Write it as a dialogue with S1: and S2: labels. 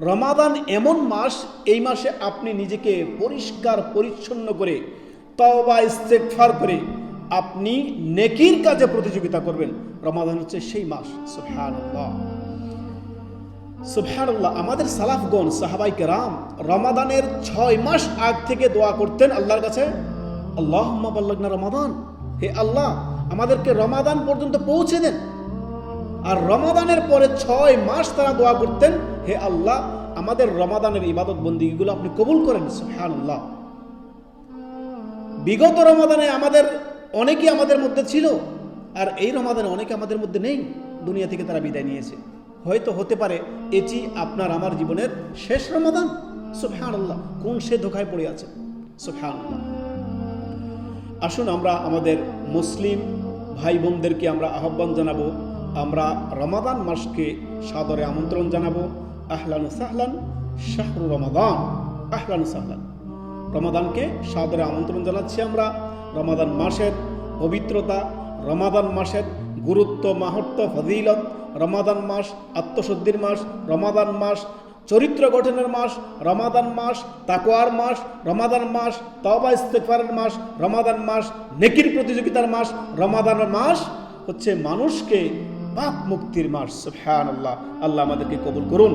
S1: রমাদান এমন মাস, এই মাসে আপনি নিজেকে পরিষ্কার পরিচ্ছন্ন করে তওবা ইস্তেগফার করে আপনি নেকির কাজে প্রতিযোগিতা করবেন। রমাদান হচ্ছে সেই মাস। সুবহানাল্লাহ, সুবহানাল্লাহ। আমাদের সালাফগণ, সাহাবায়ে কেরাম রমাদানের 6 মাস আগ থেকে দোয়া করতেন আল্লাহর কাছে, আল্লাহুম্মা বাল্লিগনা রমাদান, হে আল্লাহ আমাদেরকে রমাদান পর্যন্ত পৌঁছে দেন। আর রমাদানের পরে 6 মাস তারা দোয়া করতেন, হে আল্লাহ আমাদের রমাদানের ইবাদত বন্দেগীগুলো আপনি কবুল করেন। সুবহানাল্লাহ। বিগত রমাদানে অনেকেই আমাদের মধ্যে ছিল, আর এই রমাদানে অনেকে আমাদের মধ্যে নেই, দুনিয়া থেকে তারা বিদায় নিয়েছে। হয়তো হতে পারে এটি আপনার আমার জীবনের শেষ রমাদান। সুবহানাল্লাহ, কোন সে ধোঁকায় পড়ে আছে। সুবহানাল্লাহ। আসুন আমরা আমাদের মুসলিম ভাই বোনদেরকে আমরা আহ্বান জানাবো, আমরা রমাদান মাসকে সাদরে আমন্ত্রণ জানাবো। আহলান সাহলান শাহরু রমাদান, আহলান সাহলান। রমাদানকে সাদরে আমন্ত্রণ জানাচ্ছি আমরা। রমাদান মাসের পবিত্রতা, রমাদান মাসের গুরুত্ব, মাহাত্ম্য, ফজিলত, রমাদান মাস আত্মশুদ্ধির মাস, রমাদান মাস চরিত্র গঠনের মাস, রমাদান মাস তাকওয়ার মাস, রমাদান মাস তওবা ইস্তেগফারের মাস, রমাদান মাস নেকির প্রতিযোগিতার মাস, রমাদান মাস হচ্ছে মানুষকে পাপ মুক্তির মাস। সুবহানাল্লাহ। আল্লাহ আমাদেরকে কবুল করুন।